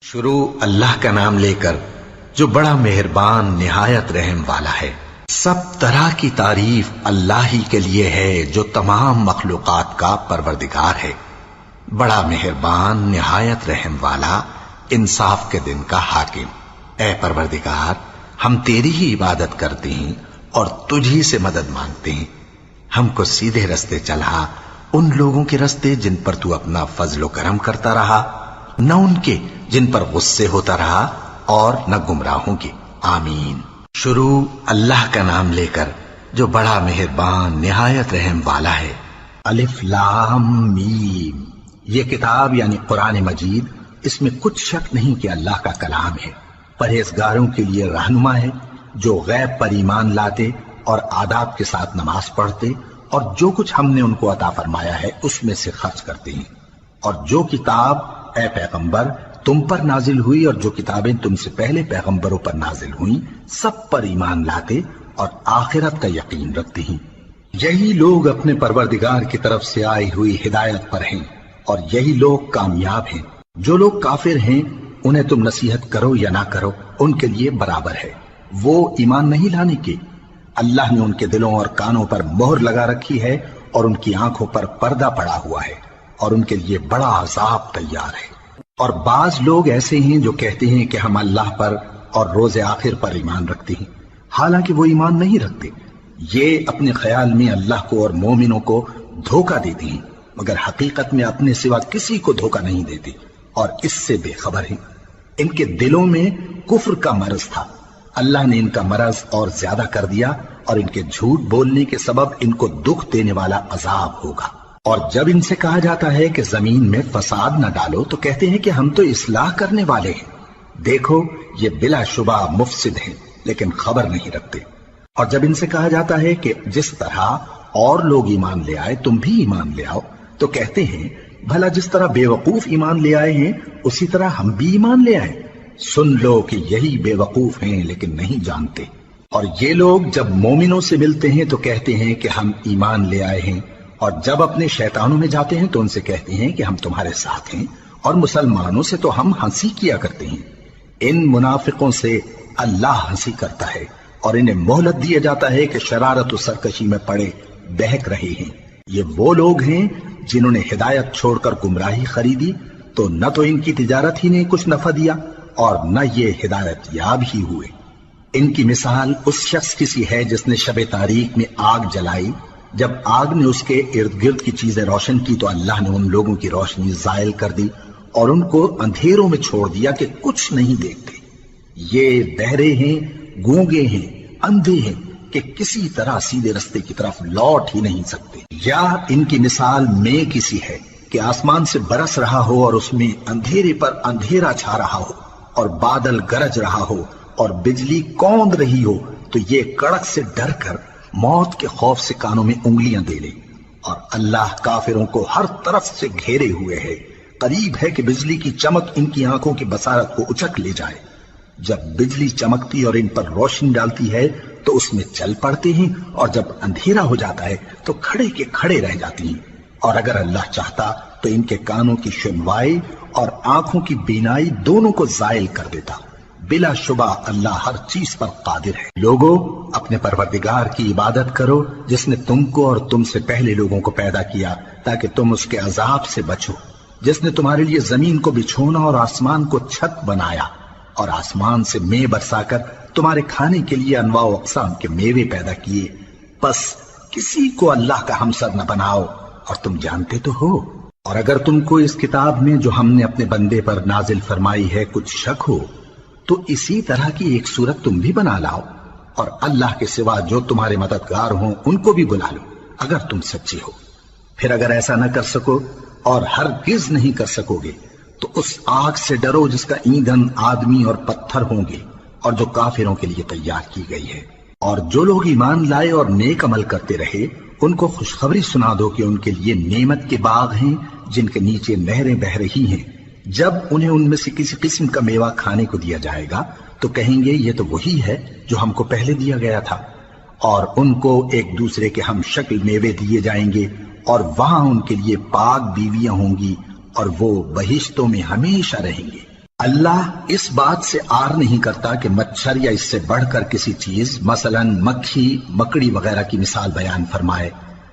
شروع اللہ کا نام لے کر جو بڑا مہربان نہایت رحم والا ہے۔ سب طرح کی تعریف اللہ ہی کے لیے ہے جو تمام مخلوقات کا پروردگار ہے، بڑا مہربان نہایت رحم والا، انصاف کے دن کا حاکم۔ اے پروردگار، ہم تیری ہی عبادت کرتے ہیں اور تجھی سے مدد مانگتے ہیں۔ ہم کو سیدھے رستے چلا، ان لوگوں کے رستے جن پر تو اپنا فضل و کرم کرتا رہا، نہ ان کے جن پر غصے ہوتا رہا اور نہ گمراہوں کے۔ آمین۔ شروع اللہ کا نام لے کر جو بڑا مہربان نہایت رحم والا ہے۔ الف لام میم۔ یہ کتاب یعنی قرآن مجید، اس میں کچھ شک نہیں کہ اللہ کا کلام ہے، پرہیزگاروں کے لیے رہنما ہے، جو غیب پر ایمان لاتے اور آداب کے ساتھ نماز پڑھتے اور جو کچھ ہم نے ان کو عطا فرمایا ہے اس میں سے خرچ کرتے ہیں، اور جو کتاب اے پیغمبر تم پر نازل ہوئی اور جو کتابیں تم سے پہلے پیغمبروں پر نازل ہوئیں سب پر ایمان لاتے اور آخرت کا یقین رکھتے ہیں۔ یہی لوگ اپنے پروردگار کی طرف سے آئی ہوئی ہدایت پر ہیں اور یہی لوگ کامیاب ہیں۔ جو لوگ کافر ہیں انہیں تم نصیحت کرو یا نہ کرو ان کے لیے برابر ہے، وہ ایمان نہیں لانے کے۔ اللہ نے ان کے دلوں اور کانوں پر مہر لگا رکھی ہے اور ان کی آنکھوں پر پردہ پڑا ہوا ہے اور ان کے لیے بڑا عذاب تیار ہے۔ اور بعض لوگ ایسے ہیں جو کہتے ہیں کہ ہم اللہ پر اور روز آخر پر ایمان رکھتے ہیں، حالانکہ وہ ایمان نہیں رکھتے۔ یہ اپنے خیال میں اللہ کو اور مومنوں کو دھوکہ دیتے ہیں، مگر حقیقت میں اپنے سوا کسی کو دھوکہ نہیں دیتے اور اس سے بے خبر ہیں۔ ان کے دلوں میں کفر کا مرض تھا، اللہ نے ان کا مرض اور زیادہ کر دیا اور ان کے جھوٹ بولنے کے سبب ان کو دکھ دینے والا عذاب ہوگا۔ اور جب ان سے کہا جاتا ہے کہ زمین میں فساد نہ ڈالو تو کہتے ہیں کہ ہم تو اصلاح کرنے والے ہیں۔ دیکھو یہ بلا شبہ مفسد ہیں لیکن خبر نہیں رکھتے۔ اور جب ان سے کہا جاتا ہے کہ جس طرح اور لوگ ایمان لے آئے تم بھی ایمان لے آؤ تو کہتے ہیں بھلا جس طرح بے وقوف ایمان لے آئے ہیں اسی طرح ہم بھی ایمان لے آئے۔ سن لو کہ یہی بے وقوف ہیں لیکن نہیں جانتے۔ اور یہ لوگ جب مومنوں سے ملتے ہیں تو کہتے ہیں کہ ہم ایمان لے آئے ہیں، اور جب اپنے شیطانوں میں جاتے ہیں تو ان سے کہتے ہیں کہ ہم تمہارے ساتھ ہیں، اور مسلمانوں سے تو ہم ہنسی کیا کرتے ہیں۔ ان منافقوں سے اللہ ہنسی کرتا ہے اور انہیں مہلت دیا جاتا ہے کہ شرارت و سرکشی میں پڑے بہک رہے ہیں۔ یہ وہ لوگ ہیں جنہوں نے ہدایت چھوڑ کر گمراہی خریدی، تو نہ تو ان کی تجارت ہی نے کچھ نفع دیا اور نہ یہ ہدایت یاب ہی ہوئے۔ ان کی مثال اس شخص کی سی ہے جس نے شب تاریک میں آگ جلائی، جب آگ نے اس کے ارد گرد کی چیزیں روشن کی تو اللہ نے ان لوگوں کی روشنی زائل کر دی اور ان کو اندھیروں میں چھوڑ دیا کہ کچھ نہیں دیکھتے۔ یہ بہرے ہیں، گونگے ہیں، اندھے ہیں کہ کسی طرح سیدھے رستے کی طرف لوٹ ہی نہیں سکتے۔ یا ان کی مثال میں کسی ہے کہ آسمان سے برس رہا ہو اور اس میں اندھیرے پر اندھیرا چھا رہا ہو اور بادل گرج رہا ہو اور بجلی کوند رہی ہو تو یہ کڑک سے ڈر کر موت کے خوف سے کانوں میں انگلیاں دے لے۔ اور اللہ کافروں کو ہر طرف سے گھیرے ہوئے ہے، قریب ہے کہ بجلی کی چمک ان کی آنکھوں کی بصارت کو اچک لے جائے۔ جب بجلی چمکتی اور ان پر روشنی ڈالتی ہے تو اس میں چل پڑتے ہیں، اور جب اندھیرا ہو جاتا ہے تو کھڑے کے کھڑے رہ جاتی ہیں۔ اور اگر اللہ چاہتا تو ان کے کانوں کی سنوائی اور آنکھوں کی بینائی دونوں کو زائل کر دیتا۔ بلا شبہ اللہ ہر چیز پر قادر ہے۔ لوگو اپنے پروردگار کی عبادت کرو جس نے تم کو اور تم سے پہلے لوگوں کو پیدا کیا تاکہ تم اس کے عذاب سے بچو، جس نے تمہارے لیے زمین کو بچھونا اور آسمان کو چھت بنایا اور آسمان سے مے برسا کر تمہارے کھانے کے لیے انواع و اقسام کے میوے پیدا کیے۔ پس کسی کو اللہ کا ہمسر نہ بناؤ، اور تم جانتے تو ہو۔ اور اگر تم کو اس کتاب میں جو ہم نے اپنے بندے پر نازل فرمائی ہے کچھ شک ہو تو اسی طرح کی ایک صورت تم بھی بنا لاؤ، اور اللہ کے سوا جو تمہارے مددگار ہوں ان کو بھی بلا لو اگر تم سچے ہو۔ پھر اگر ایسا نہ کر سکو اور ہرگز نہیں کر سکو گے تو اس آگ سے ڈرو جس کا ایندھن آدمی اور پتھر ہوں گے اور جو کافروں کے لیے تیار کی گئی ہے۔ اور جو لوگ ایمان لائے اور نیک عمل کرتے رہے ان کو خوشخبری سنا دو کہ ان کے لیے نعمت کے باغ ہیں جن کے نیچے نہریں بہ رہی ہیں۔ جب انہیں ان میں سے کسی قسم کا میوہ کھانے کو دیا جائے گا تو کہیں گے یہ تو وہی ہے جو ہم کو پہلے دیا گیا تھا، اور ان کو ایک دوسرے کے ہم شکل میوے دیے جائیں گے، اور وہاں ان کے لیے پاک بیویاں ہوں گی اور وہ بہشتوں میں ہمیشہ رہیں گے۔ اللہ اس بات سے آر نہیں کرتا کہ مچھر یا اس سے بڑھ کر کسی چیز مثلاً مکھی مکڑی وغیرہ کی مثال بیان فرمائے۔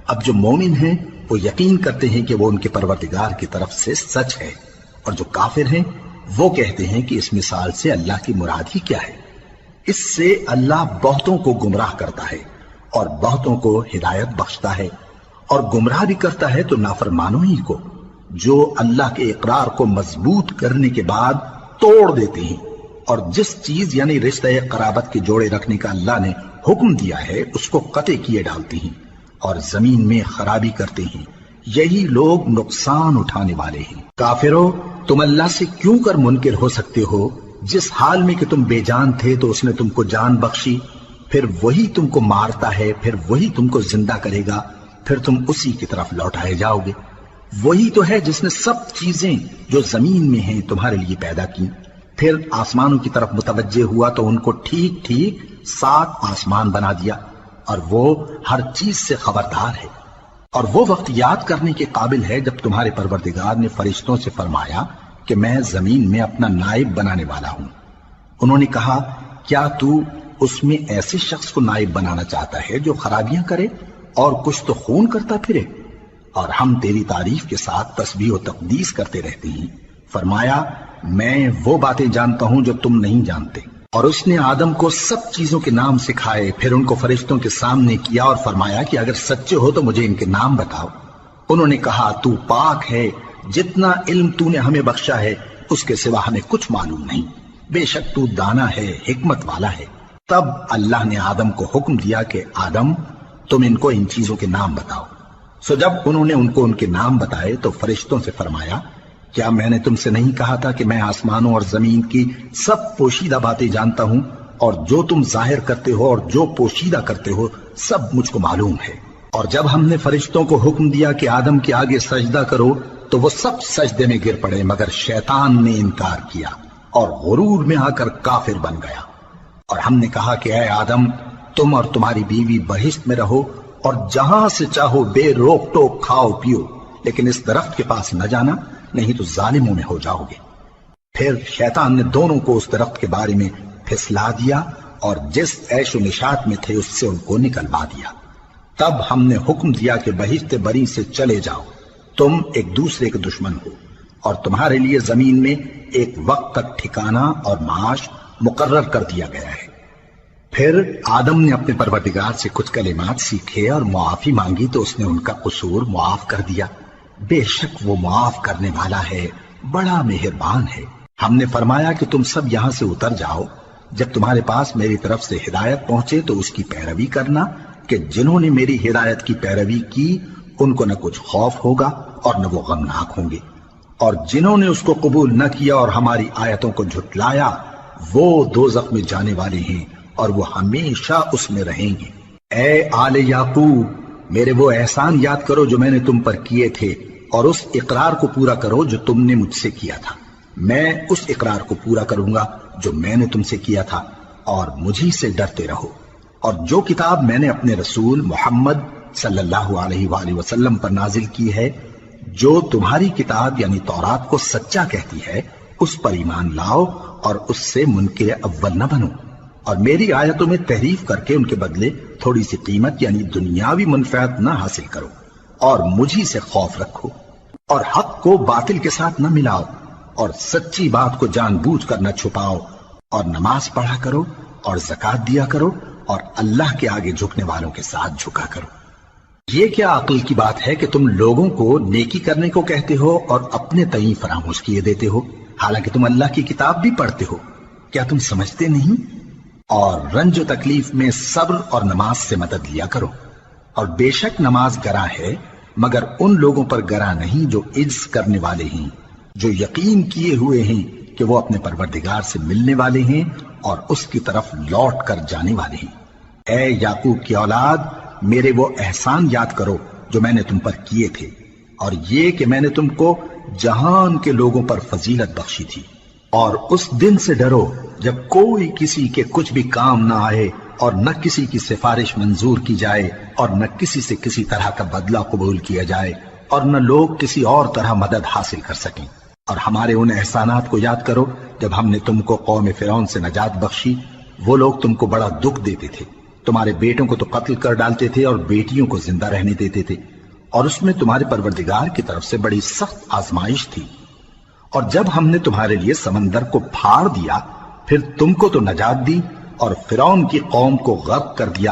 اب جو مومن ہیں وہ یقین کرتے ہیں کہ وہ ان کے پروردگار کی طرف سے سچ ہے، اور جو کافر ہیں وہ کہتے ہیں کہ اس مثال سے اللہ کی مراد ہی کیا ہے۔ اس سے اللہ بہتوں کو گمراہ کرتا ہے اور بہتوں کو ہدایت بخشتا ہے، اور گمراہ بھی کرتا ہے تو نافرمانوں ہی کو، جو اللہ کے اقرار کو مضبوط کرنے کے بعد توڑ دیتے ہیں، اور جس چیز یعنی رشتہ قرابت کے جوڑے رکھنے کا اللہ نے حکم دیا ہے اس کو قطع کیے ڈالتے ہیں اور زمین میں خرابی کرتے ہیں۔ یہی لوگ نقصان اٹھانے والے ہیں۔ کافرو، تم اللہ سے کیوں کر منکر ہو سکتے ہو؟ جس حال میں کہ تم بے جان تھے تو اس نے تم کو جان بخشی، پھر وہی تم کو مارتا ہے، پھر وہی تم کو زندہ کرے گا، پھر تم اسی کی طرف لوٹائے جاؤ گے۔ وہی تو ہے جس نے سب چیزیں جو زمین میں ہیں تمہارے لیے پیدا کی، پھر آسمانوں کی طرف متوجہ ہوا تو ان کو ٹھیک ٹھیک 7 آسمان بنا دیا، اور وہ ہر چیز سے خبردار ہے۔ اور وہ وقت یاد کرنے کے قابل ہے جب تمہارے پروردگار نے فرشتوں سے فرمایا کہ میں زمین میں اپنا نائب بنانے والا ہوں۔ انہوں نے کہا، کیا تو اس میں ایسے شخص کو نائب بنانا چاہتا ہے جو خرابیاں کرے اور کچھ تو خون کرتا پھرے؟ اور ہم تیری تعریف کے ساتھ تسبیح و تقدیس کرتے رہتے ہیں۔ فرمایا، میں وہ باتیں جانتا ہوں جو تم نہیں جانتے۔ اور اس نے آدم کو سب چیزوں کے نام سکھائے، پھر ان کو فرشتوں کے سامنے کیا اور فرمایا کہ اگر سچے ہو تو مجھے ان کے نام بتاؤ۔ انہوں نے کہا، تو پاک ہے، جتنا علم تو نے ہمیں بخشا ہے اس کے سوا ہمیں کچھ معلوم نہیں، بے شک تو دانا ہے، حکمت والا ہے۔ تب اللہ نے آدم کو حکم دیا کہ آدم، تم ان کو ان چیزوں کے نام بتاؤ۔ سو جب انہوں نے ان کو ان کے نام بتائے تو فرشتوں سے فرمایا، کیا میں نے تم سے نہیں کہا تھا کہ میں آسمانوں اور زمین کی سب پوشیدہ باتیں جانتا ہوں، اور جو تم ظاہر کرتے ہو اور جو پوشیدہ کرتے ہو سب مجھ کو معلوم ہے۔ اور جب ہم نے فرشتوں کو حکم دیا کہ آدم کے آگے سجدہ کرو تو وہ سب سجدے میں گر پڑے، مگر شیطان نے انکار کیا اور غرور میں آ کر کافر بن گیا۔ اور ہم نے کہا کہ اے آدم، تم اور تمہاری بیوی بہشت میں رہو اور جہاں سے چاہو بے روک ٹوک کھاؤ پیو، لیکن اس درخت کے پاس نہ جانا، نہیں تو ظالموں میں ہو جاؤ گے۔ پھر شیطان نے دونوں کو اس درخت کے بارے میں پھسلا دیا اور جس عیش و نشاط میں تھے اس سے ان کو نکلوا دیا۔ تب ہم نے حکم دیا کہ بہشت بری سے چلے جاؤ، تم ایک دوسرے کے دشمن ہو، اور تمہارے لیے زمین میں ایک وقت تک ٹھکانہ اور معاش مقرر کر دیا گیا ہے۔ پھر آدم نے اپنے پروردگار سے کچھ کلمات سیکھے اور معافی مانگی تو اس نے ان کا قصور معاف کر دیا۔ بے شک وہ معاف کرنے والا ہے، بڑا مہربان ہے۔ ہم نے فرمایا کہ تم سب یہاں سے اتر جاؤ، جب تمہارے پاس میری طرف سے ہدایت پہنچے تو اس کی پیروی کرنا، کہ جنہوں نے میری ہدایت کی پیروی کی ان کو نہ کچھ خوف ہوگا اور نہ وہ غمناک ہوں گے، اور جنہوں نے اس کو قبول نہ کیا اور ہماری آیتوں کو جھٹلایا وہ دوزخ میں جانے والے ہیں اور وہ ہمیشہ اس میں رہیں گے۔ اے آل یعقوب، میرے وہ احسان یاد کرو جو میں نے تم پر کیے تھے، اور اس اقرار کو پورا کرو جو تم نے مجھ سے کیا تھا۔ میں اس اقرار کو پورا کروں گا جو میں نے تم سے کیا تھا، اور مجھی سے ڈرتے رہو۔ اور جو کتاب میں نے اپنے رسول محمد صلی اللہ علیہ وآلہ وسلم پر نازل کی ہے، جو تمہاری کتاب یعنی تورات کو سچا کہتی ہے، اس پر ایمان لاؤ اور اس سے منکر اول نہ بنو، اور میری آیتوں میں تحریف کر کے ان کے بدلے تھوڑی سی قیمت یعنی دنیاوی منفعت نہ حاصل کرو، اور مجھی سے خوف رکھو، اور حق کو باطل کے ساتھ نہ ملاؤ، اور سچی بات کو جان بوجھ کر نہ چھپاؤ، اور نماز پڑھا کرو اور زکوٰۃ دیا کرو، اور اللہ کے آگے جھکنے والوں کے ساتھ جھکا کرو۔ یہ کیا عقل کی بات ہے کہ تم لوگوں کو نیکی کرنے کو کہتے ہو اور اپنے تئیں فراموش کیے دیتے ہو، حالانکہ تم اللہ کی کتاب بھی پڑھتے ہو؟ کیا تم سمجھتے نہیں؟ اور رنج و تکلیف میں صبر اور نماز سے مدد لیا کرو، اور بے شک نماز گراں ہے، مگر ان لوگوں پر گراں نہیں جو عجز کرنے والے ہیں، جو یقین کیے ہوئے ہیں کہ وہ اپنے پروردگار سے ملنے والے ہیں اور اس کی طرف لوٹ کر جانے والے ہیں۔ اے یعقوب کی اولاد، میرے وہ احسان یاد کرو جو میں نے تم پر کیے تھے، اور یہ کہ میں نے تم کو جہان کے لوگوں پر فضیلت بخشی تھی۔ اور اس دن سے ڈرو جب کوئی کسی کے کچھ بھی کام نہ آئے، اور نہ کسی کی سفارش منظور کی جائے، اور نہ کسی سے کسی طرح کا بدلہ قبول کیا جائے، اور نہ لوگ کسی اور طرح مدد حاصل کر سکیں۔ اور ہمارے ان احسانات کو یاد کرو جب ہم نے تم کو قوم فرعون سے نجات بخشی۔ وہ لوگ تم کو بڑا دکھ دیتے تھے، تمہارے بیٹوں کو تو قتل کر ڈالتے تھے اور بیٹیوں کو زندہ رہنے دیتے تھے، اور اس میں تمہارے پروردگار کی طرف سے بڑی سخت آزمائش تھی۔ اور جب ہم نے تمہارے لیے سمندر کو پھاڑ دیا، پھر تم کو تو نجات دی اور فرعون کی قوم کو غرق کر دیا،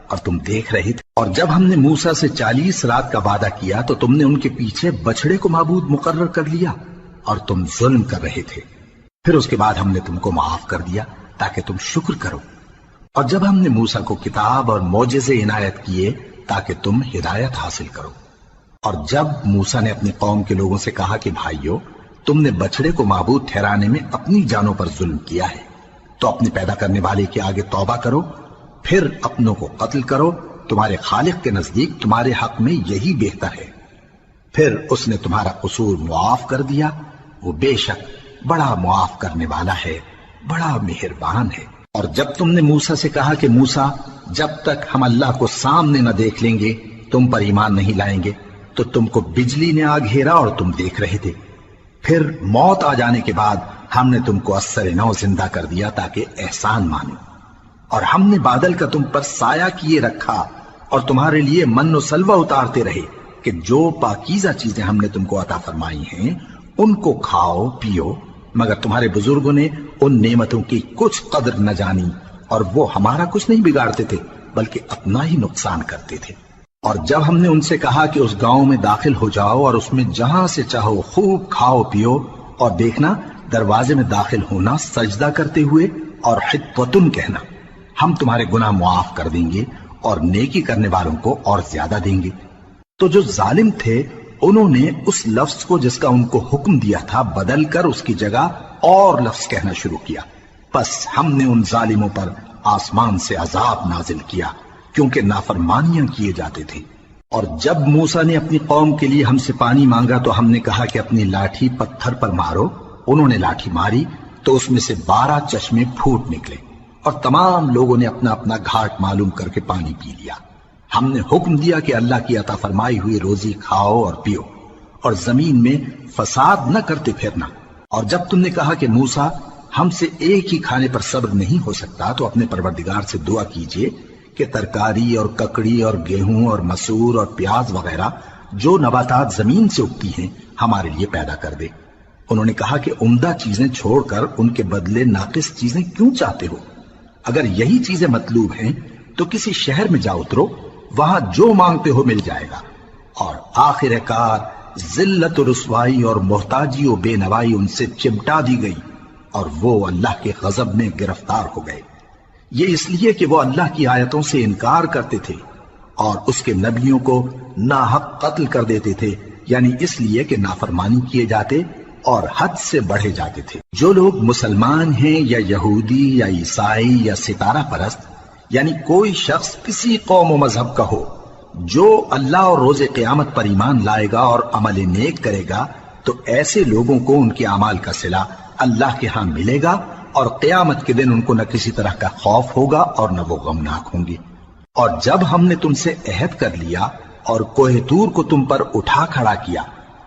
اور تم دیکھ رہے تھے۔ اور جب ہم نے موسیٰ سے 40 رات کا وعدہ کیا تو تم نے ان کے پیچھے بچڑے کو معبود مقرر کر لیا اور تم ظلم کر رہے تھے۔ پھر اس کے بعد ہم نے تم کو معاف کر دیا تاکہ تم شکر کرو۔ اور جب ہم نے موسیٰ کو کتاب اور معجزے عنایت کیے تاکہ تم ہدایت حاصل کرو۔ اور جب موسیٰ نے اپنی قوم کے لوگوں سے کہا کہ بھائیو، تم نے بچڑے کو معبود ٹھہرانے میں اپنی جانوں پر ظلم کیا ہے، تو اپنے پیدا کرنے والے کے آگے توبہ کرو، پھر اپنوں کو قتل کرو، تمہارے خالق کے نزدیک تمہارے حق میں یہی بہتر ہے۔ پھر اس نے تمہارا قصور معاف کر دیا، وہ بے شک بڑا معاف کرنے والا ہے، بڑا مہربان ہے۔ اور جب تم نے موسیٰ سے کہا کہ موسیٰ، جب تک ہم اللہ کو سامنے نہ دیکھ لیں گے تم پر ایمان نہیں لائیں گے، تو تم کو بجلی نے آ گھیرا اور تم دیکھ رہے تھے۔ پھر موت آ جانے کے بعد ہم نے تم کو اثر نو زندہ کر دیا تاکہ احسان مانو۔ اور ہم نے بادل کا تم پر سایہ کیے رکھا اور تمہارے لیے من و سلوہ اتارتے رہے کہ جو پاکیزہ چیزیں ہم نے تم کو عطا فرمائی ہیں ان کو کھاؤ پیو، مگر تمہارے بزرگوں نے ان نعمتوں کی کچھ قدر نہ جانی، اور وہ ہمارا کچھ نہیں بگاڑتے تھے بلکہ اپنا ہی نقصان کرتے تھے۔ اور جب ہم نے ان سے کہا کہ اس گاؤں میں داخل ہو جاؤ اور اس میں جہاں سے چاہو خوب کھاؤ پیو، اور دیکھنا دروازے میں داخل ہونا سجدہ کرتے ہوئے اور حطوتن کہنا، ہم تمہارے گناہ معاف کر دیں گے اور نیکی کرنے والوں کو اور زیادہ دیں گے۔ تو جو ظالم تھے انہوں نے اس لفظ کو جس کا ان کو حکم دیا تھا بدل کر اس کی جگہ اور لفظ کہنا شروع کیا، پس ہم نے ان ظالموں پر آسمان سے عذاب نازل کیا کیونکہ نافرمانیاں کیے جاتے تھے۔ اور جب موسیٰ نے اپنی قوم کے لیے ہم سے پانی مانگا تو ہم نے کہا کہ اپنی لاٹھی پتھر پر مارو۔ انہوں نے لاٹھی ماری تو اس میں سے 12 چشمے پھوٹ نکلے اور تمام لوگوں نے اپنا اپنا گھاٹ معلوم کر کے پانی پی لیا۔ ہم نے حکم دیا کہ اللہ کی عطا فرمائی ہوئی روزی کھاؤ اور پیو اور زمین میں فساد نہ کرتے پھرنا۔ اور جب تم نے کہا کہ موسیٰ ہم سے ایک ہی کھانے پر صبر نہیں ہو سکتا تو اپنے پروردگار سے دعا کیجئے کہ ترکاری اور ککڑی اور گیہوں اور مسور اور پیاز وغیرہ جو نباتات زمین سے اگتی ہیں ہمارے لیے پیدا کر دے۔ انہوں نے کہا کہ عمدہ چیزیں چھوڑ کر ان کے بدلے ناقص چیزیں کیوں چاہتے ہو؟ اگر یہی چیزیں مطلوب ہیں تو کسی شہر میں جا اترو، وہاں جو مانگتے ہو مل جائے گا۔ اور آخر کار ذلت و رسوائی اور محتاجی و بے نوائی ان سے چمٹا دی گئی اور وہ اللہ کے غضب میں گرفتار ہو گئے، یہ اس لیے کہ وہ اللہ کی آیتوں سے انکار کرتے تھے اور اس کے نبیوں کو ناحق قتل کر دیتے تھے، یعنی اس لیے کہ نافرمانی کیے جاتے اور حد سے بڑھے جاتے تھے۔ جو لوگ مسلمان ہیں یا یہودی یا عیسائی یا ستارہ پرست، یعنی کوئی شخص کسی قوم و مذہب کا ہو، جو اللہ اور روز قیامت پر ایمان لائے گا اور عمل نیک کرے گا تو ایسے لوگوں کو ان کے اعمال کا صلہ اللہ کے ہاں ملے گا، اور قیامت کے دن ان کو نہ کسی طرح کا خوف ہوگا اور نہ وہ غمناک ہوں گے۔ اور جب ہم نے تم سے عہد کر لیا اور کوہ طور کو تم پر اٹھا کھڑا کیا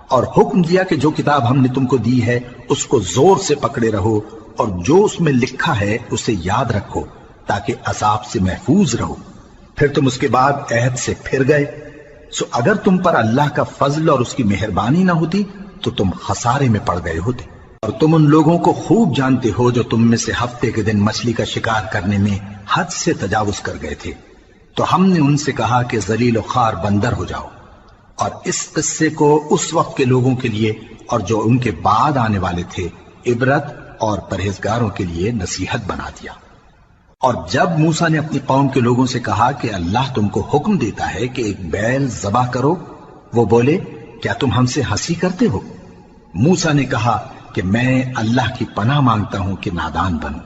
اور حکم دیا کہ جو کتاب ہم نے تم کو دی ہے اس کو زور سے پکڑے رہو اور جو اس میں لکھا ہے اسے یاد رکھو تاکہ عذاب سے محفوظ رہو، پھر تم اس کے بعد عہد سے پھر گئے، سو اگر تم پر اللہ کا فضل اور اس کی مہربانی نہ ہوتی تو تم خسارے میں پڑ گئے ہوتے۔ اور تم ان لوگوں کو خوب جانتے ہو جو تم میں سے ہفتے کے دن مچھلی کا شکار کرنے میں حد سے تجاوز کر گئے تھے، تو ہم نے ان سے کہا کہ ذلیل و خوار بندر ہو جاؤ، اور اس قصے کو اس وقت کے لوگوں کے لیے اور جو ان کے بعد آنے والے تھے عبرت اور پرہیزگاروں کے لیے نصیحت بنا دیا۔ اور جب موسیٰ نے اپنی قوم کے لوگوں سے کہا کہ اللہ تم کو حکم دیتا ہے کہ ایک بیل ذبح کرو، وہ بولے کیا تم ہم سے ہنسی کرتے ہو؟ موسیٰ نے کہا کہ میں اللہ کی پناہ مانگتا ہوں کہ نادان بنوں۔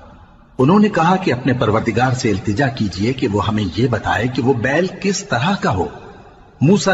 انہوں نے کہا کہ اپنے پروردگار سے التجا کیجئے کہ وہ ہمیں یہ بتائے کہ وہ بیل کس طرح کا ہو۔ موسیٰ